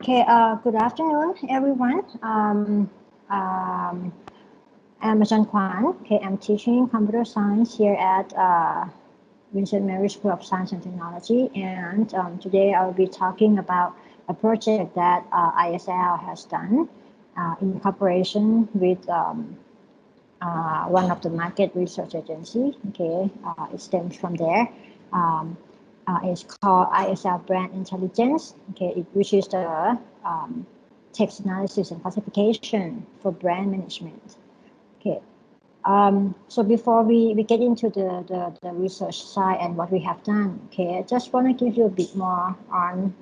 Okay, good afternoon, everyone. Um, I'm Ajahn Kwan. Okay, I'm teaching computer science here at Vincent Mary School of Science and Technology. And today I'll be talking about a project that ISL has done in cooperation with one of the market research agency. Okay, it stems from there. It's called ISL Brand Intelligence. Okay, which is the text analysis and classification for brand management. Okay. So before we get into the research side and what we have done, okay, I just want to give you a bit more on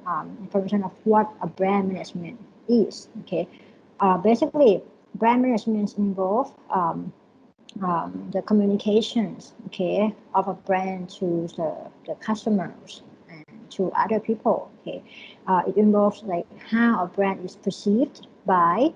information of what a brand management is. Okay, basically, brand management involves the communications, okay, of a brand to the customers and to other people. Okay, it involves like how a brand is perceived by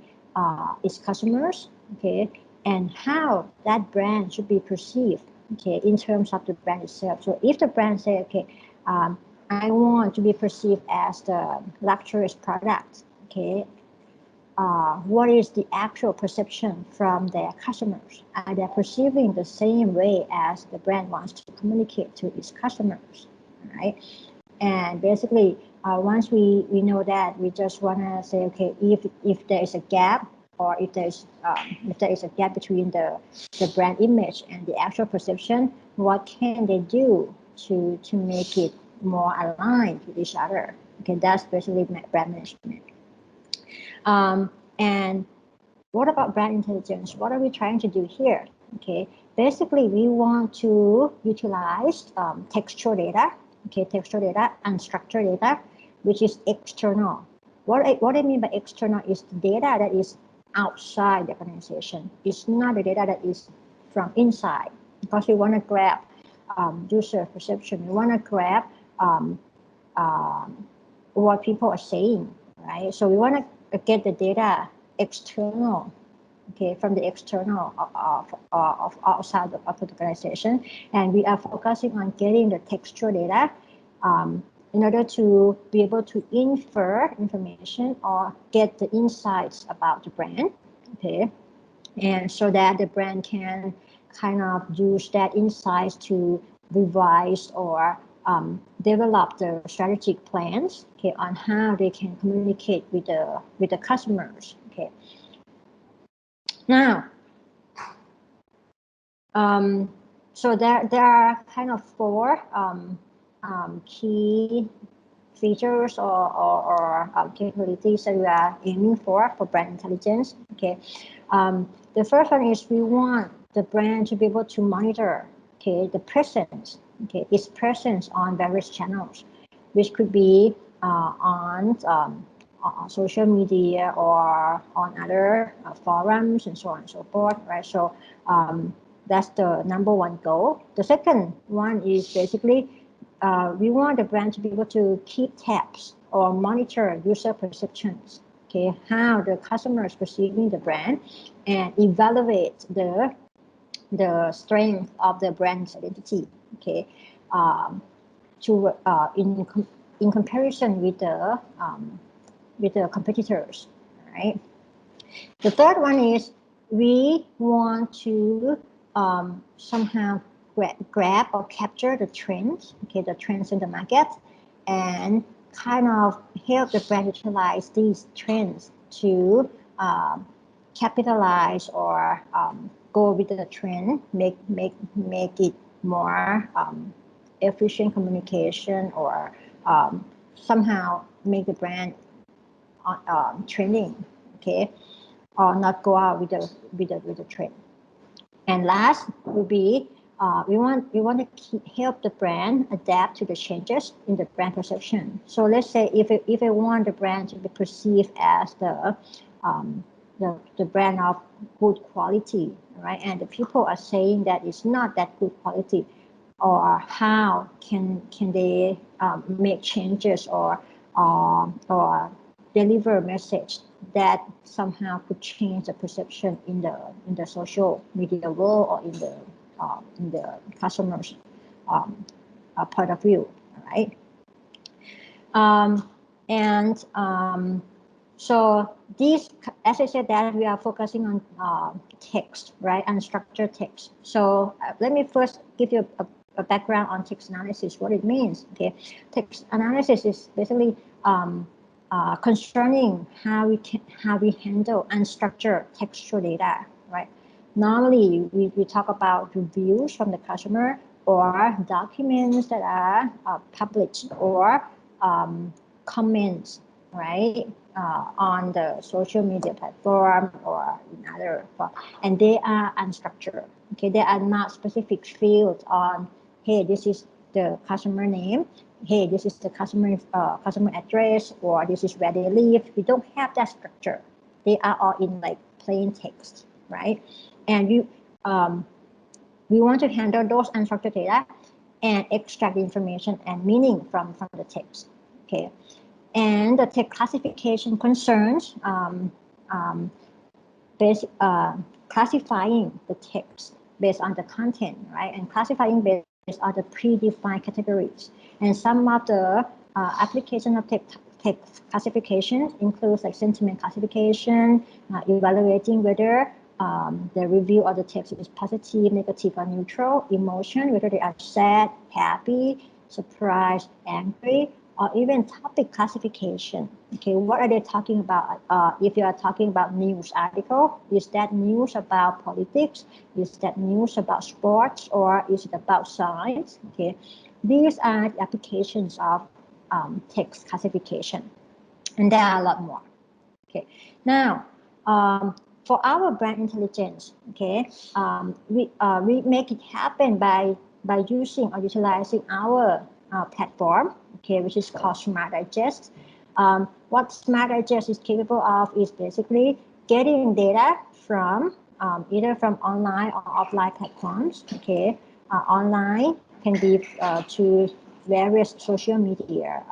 its customers. Okay, and how that brand should be perceived, okay, in terms of the brand itself. So if the brand say, okay, I want to be perceived as the luxurious product, okay, what is the actual perception from their customers? Are they perceiving the same way as the brand wants to communicate to its customers, right? And basically, once we know that, we just want to say, okay, if there is a gap, or if there is a gap between the brand image and the actual perception, what can they do to make it more aligned with each other? Okay, that's basically brand management. And what about brand intelligence? What are we trying to do here? Okay, basically we want to utilize textual data. Okay, textual data, unstructured data, which is external. What I mean by external is the data that is outside the organization. It's not the data that is from inside, because we want to grab user perception. We want to grab what people are saying, right? So we want to get the data external, okay, from the external of outside of the organization, and we are focusing on getting the textual data in order to be able to infer information or get the insights about the brand, okay, and so that the brand can kind of use that insights to revise or develop the strategic plans, okay, on how they can communicate with the customers, okay. Now, so there are kind of four key features or capabilities that we are aiming for brand intelligence. Okay, the first one is we want the brand to be able to monitor, okay, the presence, okay, its presence on various channels, which could be on social media or on other forums and so on and so forth, right? So that's the number one goal. The second one is basically we want the brand to be able to keep tabs or monitor user perceptions, okay, how the customer is perceiving the brand, and evaluate the strength of the brand's identity, okay, to in comparison with the competitors, right? The third one is we want to somehow grab or capture the trends, okay, the trends in the market, and kind of help the brand utilize these trends to capitalize or go with the trend, make it more efficient communication, or somehow make the brand trending, okay, or not go out with the trend. And last will be we want to help the brand adapt to the changes in the brand perception. So let's say if I want the brand to be perceived as the brand of good quality, right, and the people are saying that it's not that good quality, or how can they make changes or deliver a message that somehow could change the perception in the social media world or in the customer's point of view, right? And so these, as I said, that we are focusing on text, right, unstructured text. So let me first give you a background on text analysis, what it means. Okay, text analysis is basically concerning how we handle unstructured textual data, right? Normally, we talk about reviews from the customer or documents that are published or comments, right, on the social media platform or in other form, and they are unstructured. Okay, they are not specific fields on, hey, this is the customer name, hey, this is the customer address, or this is where they live. We don't have that structure. They are all in like plain text, right? And we want to handle those unstructured data and extract the information and meaning from the text. Okay, and the text classification concerns classifying the text based on the content, right, and classifying based on the predefined categories. And some of the application of text classification includes like sentiment classification, evaluating whether the review of the text is positive, negative, or neutral, emotion, whether they are sad, happy, surprised, angry, or even topic classification. Okay, what are they talking about? If you are talking about news article, is that news about politics? Is that news about sports, or is it about science? Okay, these are the applications of text classification, and there are a lot more. Okay, now for our brand intelligence, okay, we make it happen by using or utilizing our platform, okay, which is called Smart Digest. What Smart Digest is capable of is basically getting data from either from online or offline platforms. Okay, online can be to various social media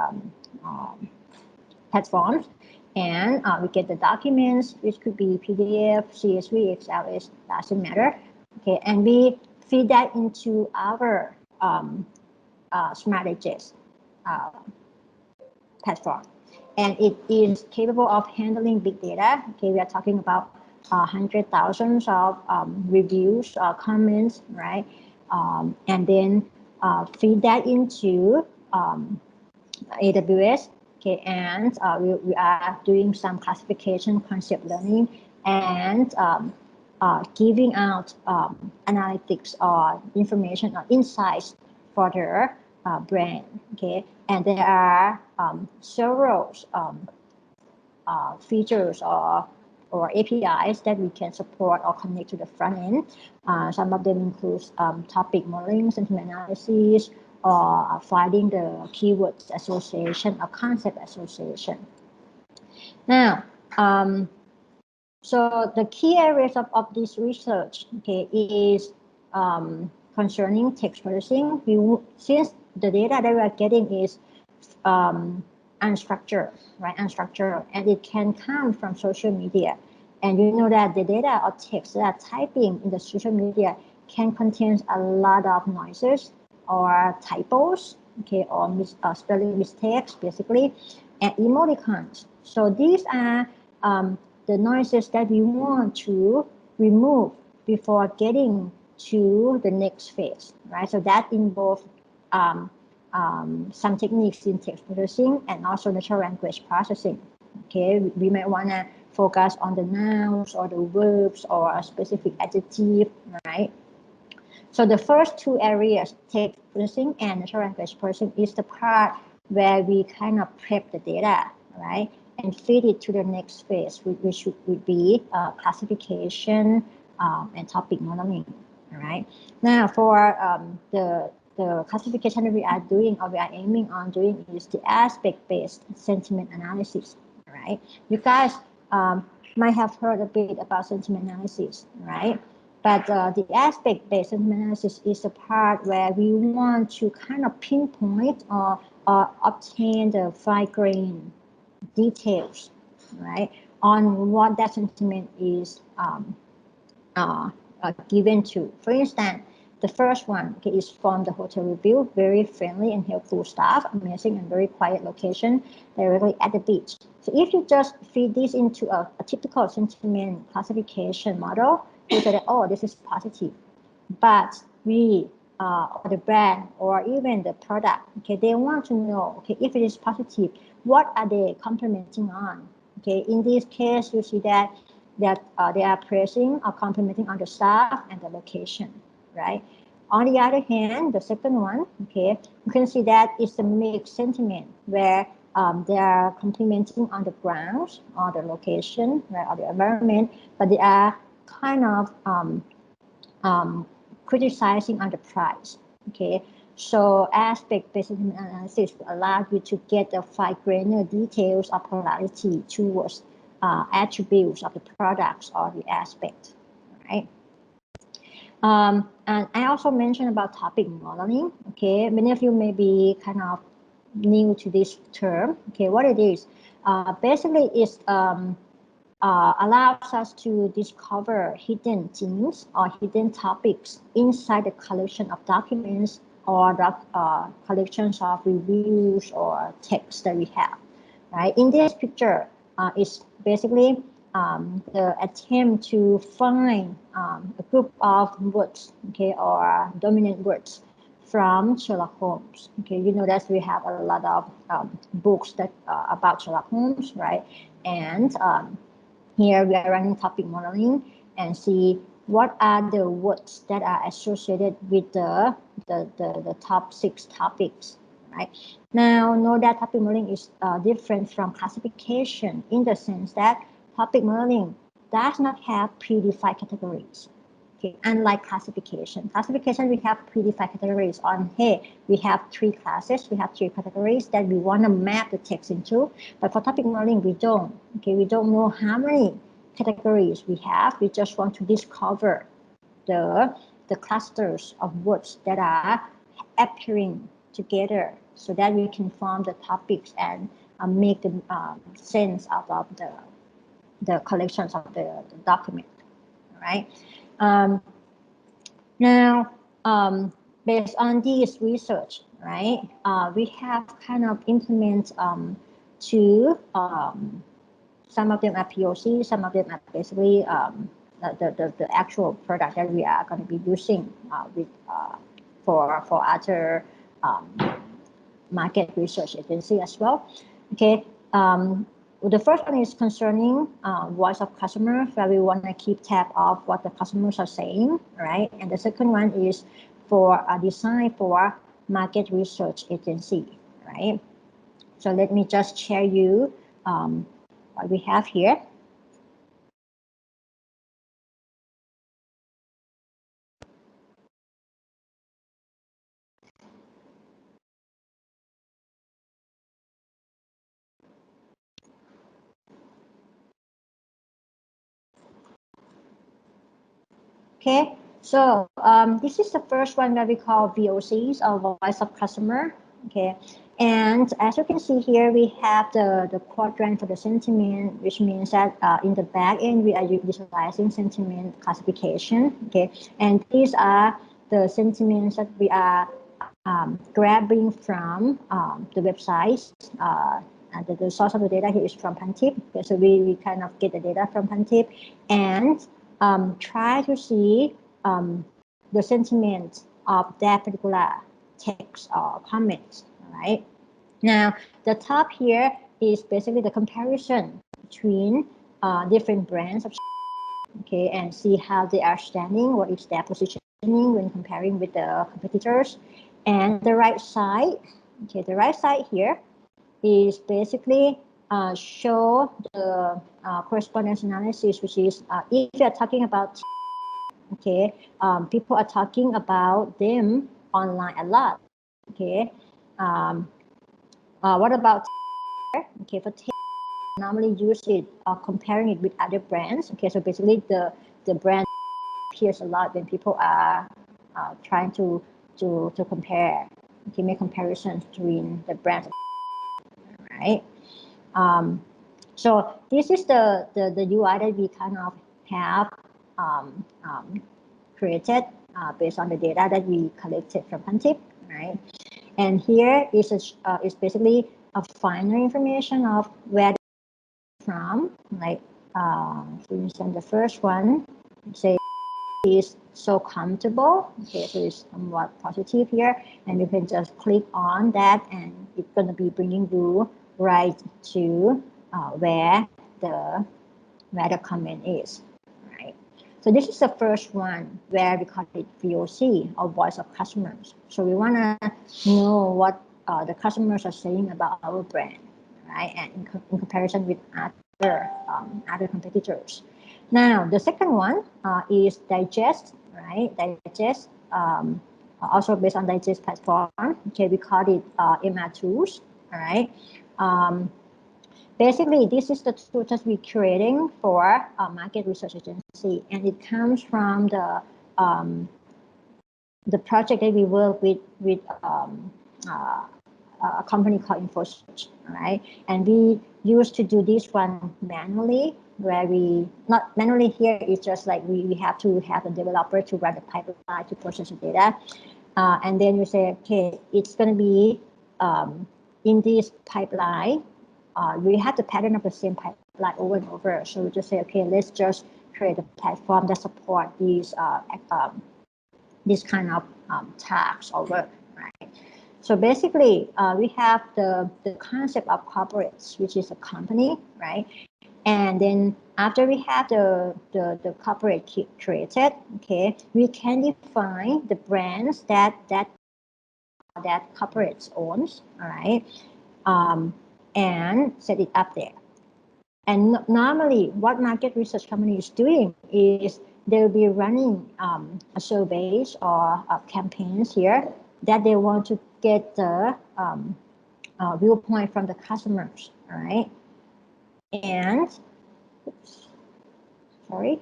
platforms, and we get the documents, which could be PDF, CSV, Excel, it doesn't matter. Okay, and we feed that into our Smart Digest platform, and it is capable of handling big data. Okay, we are talking about hundred thousands of reviews, comments, right? And then feed that into AWS. Okay, and we are doing some classification, concept learning, and giving out analytics or information or insights for their brand. Okay, and there are several features or APIs that we can support or connect to the front end. Some of them include topic modeling, sentiment analysis, or finding the keywords association or concept association. Now, so the key areas of this research, okay, is concerning text processing. Since the data that we are getting is unstructured, right? Unstructured, and it can come from social media. And you know that the data or text that typing in the social media can contain a lot of noises or typos, okay, or spelling mistakes, basically, and emoticons. So these are the noises that we want to remove before getting to the next phase, right? So that involves some techniques in text processing and also natural language processing. Okay, we might want to focus on the nouns or the verbs or a specific adjective, right? So the first two areas, text processing and natural language processing, is the part where we kind of prep the data, right, and feed it to the next phase, which would be classification and topic modeling. All right. Now for the classification that we are doing or we are aiming on doing is the aspect-based sentiment analysis. Right. You guys might have heard a bit about sentiment analysis, right? But the aspect-based sentiment analysis is the part where we want to kind of pinpoint or obtain the fine-grained details, right, on what that sentiment is given to. For instance, The first one, okay, is from the hotel review. Very friendly and helpful staff, amazing and very quiet location, directly at the beach. So if you just feed this into a typical sentiment classification model, you say that, oh, this is positive. But we, or the brand, or even the product, okay, they want to know, okay, if it is positive, what are they complimenting on? Okay, in this case, you see that they are praising or complimenting on the staff and the location, right? On the other hand, the second one, okay, you can see that it's a mixed sentiment where they are complimenting on the grounds or the location, right, or the environment, but they are kind of criticizing on the price. Okay, so aspect-based analysis allows you to get the fine-grained details of polarity towards attributes of the products or the aspect, right? And I also mentioned about topic modeling. Okay, many of you may be kind of new to this term. Okay, what it is, basically is allows us to discover hidden themes or hidden topics inside the collection of documents or the collections of reviews or texts that we have, right? In this picture, it's basically the attempt to find a group of words, okay, or dominant words from Sherlock Holmes. Okay, you know that we have a lot of books that about Sherlock Holmes, right? And here we are running topic modeling and see what are the words that are associated with the top 6 topics, right? Now, know that topic modeling is different from classification in the sense that topic modeling does not have predefined categories. Okay, unlike classification. Classification, we have predefined categories on, hey, we have 3 classes, we have 3 categories that we want to map the text into. But for topic modeling, we don't. Okay, we don't know how many categories we have. We just want to discover the clusters of words that are appearing together so that we can form the topics and make the sense out of the collections of the document, right? Now, based on this research, right, we have kind of implement two, some of them are POC, some of them are basically the actual product that we are going to be using with for other market research agency as well. Okay. The first one is concerning voice of customer, where we want to keep tab of what the customers are saying, right? And the second one is for a design for market research agency, right? So let me just share you what we have here. Okay, so this is the first one that we call VOCs, or voice of customer. Okay, and as you can see here, we have the quadrant for the sentiment, which means that in the back end we are visualizing sentiment classification. Okay, and these are the sentiments that we are grabbing from the websites. And the source of the data here is from Pantip. Okay, so we kind of get the data from Pantip and try to see the sentiment of that particular text or comment, right? Now, the top here is basically the comparison between different brands of, okay, and see how they are standing, what is their positioning when comparing with the competitors. And the right side, okay, the right side here is basically show the correspondence analysis, which is if you're talking about, okay, people are talking about them online a lot, okay. What about, okay, for normally use it comparing it with other brands, okay, so basically the brand appears a lot when people are trying to compare, okay, make comparisons between the brands, right? So this is the UI that we kind of have created based on the data that we collected from Huntip, right? And here is basically a finer information of where from, like for instance, the first one, say, is so comfortable. Okay, so it's somewhat positive here, and you can just click on that, and it's going to be bringing you right to where the comment is, right? So this is the first one where we call it VOC, or voice of customers. So we want to know what the customers are saying about our brand, right? And in comparison with other competitors. Now, the second one is digest, right? Digest, also based on digest platform. Okay, we call it MR tools, all right? Basically, this is the tool that we're creating for a market research agency, and it comes from the project that we work with a company called InfoSearch, right? And we used to do this one manually, where we, not manually here, it's just like we have to have a developer to run the pipeline to process the data. And then you say, okay, it's going to be in this pipeline. We have the pattern of the same pipeline over and over. So we just say, okay, let's just create a platform that support these kind of tasks or work, right? So basically, we have the concept of corporates, which is a company, right? And then after we have the corporate created, okay, we can define the brands that corporates owns, all right, and set it up there. And normally, what market research company is doing is they'll be running surveys or campaigns here that they want to get the viewpoint from the customers, all right? And, oops, sorry,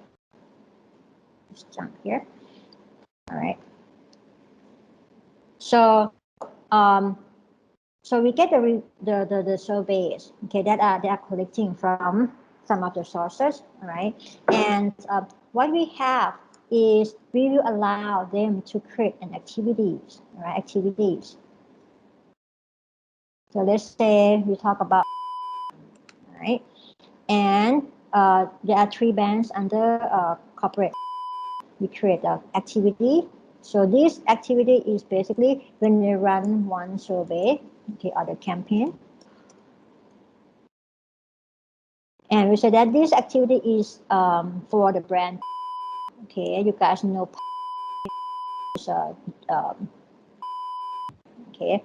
just jump here, all right? So, so we get the surveys, okay, that they are collecting from some of the sources, all right? And what we have is we will allow them to create an activities, right? Activities. So let's say we talk about, right? And there are 3 bands under corporate. We create an activity. So this activity is basically when we run one survey, okay, or the campaign. And we say that this activity is for the brand. Okay, you guys know. Okay.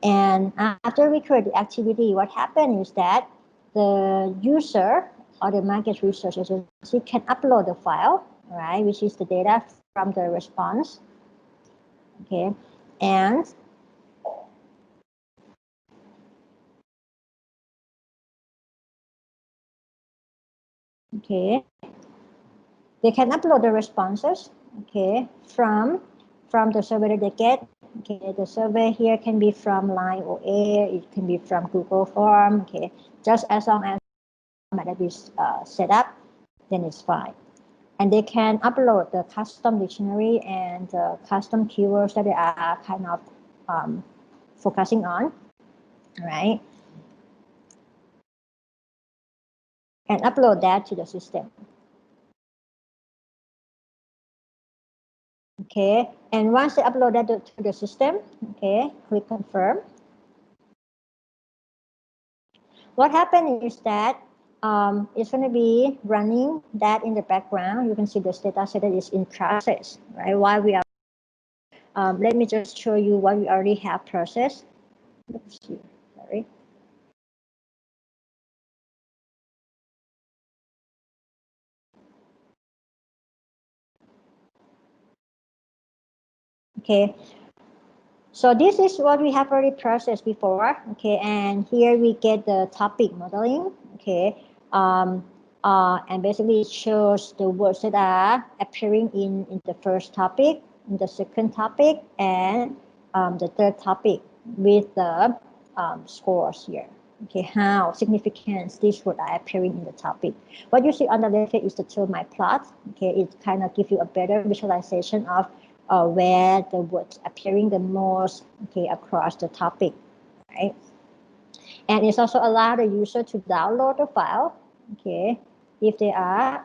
And after we create the activity, what happens is that the user or the market research agency can upload the file, right, which is the data from the response. Okay, and okay, they can upload the responses, okay, from the survey that they get. Okay, the survey here can be from Line OA, it can be from Google Form. Okay, just as long as that is set up, then it's fine. And they can upload the custom dictionary and the custom keywords that they are kind of focusing on, right? And upload that to the system. Okay, and once they upload that to the system, okay, click confirm. What happens is that it's going to be running that in the background. You can see the status that is in process, right? While we are, let me just show you what we already have processed. Let's see, sorry. Okay, so this is what we have already processed before. Okay, and here we get the topic modeling. Okay, and basically it shows the words that are appearing in the first topic, in the second topic, and the third topic with the scores here. okay, how significant these words are appearing in the topic. What you see on the left here is the term plot. Okay, it kind of gives you a better visualization of where the words appearing the most, okay, across the topic, right? And it's also allow the user to download the file, okay, if they are,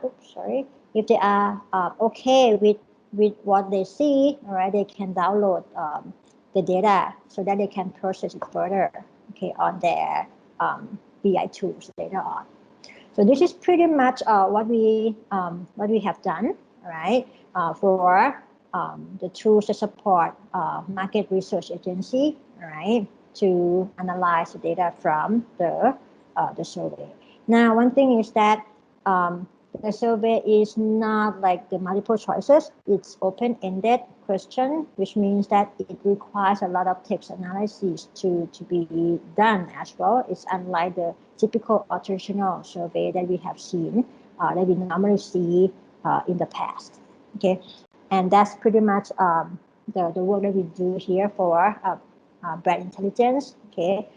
if they are okay with what they see, all right, they can download the data so that they can process it further, okay, on their BI tools later on. So this is pretty much what we have done, right, for the tools to support market research agency, right, to analyze the data from the survey. Now, one thing is that the survey is not like the multiple choices. It's open-ended question, which means that it requires a lot of text analysis to be done as well. It's unlike the typical traditional survey that we have seen, that we normally see in the past. Okay, and that's pretty much the work that we do here for brand intelligence. Okay,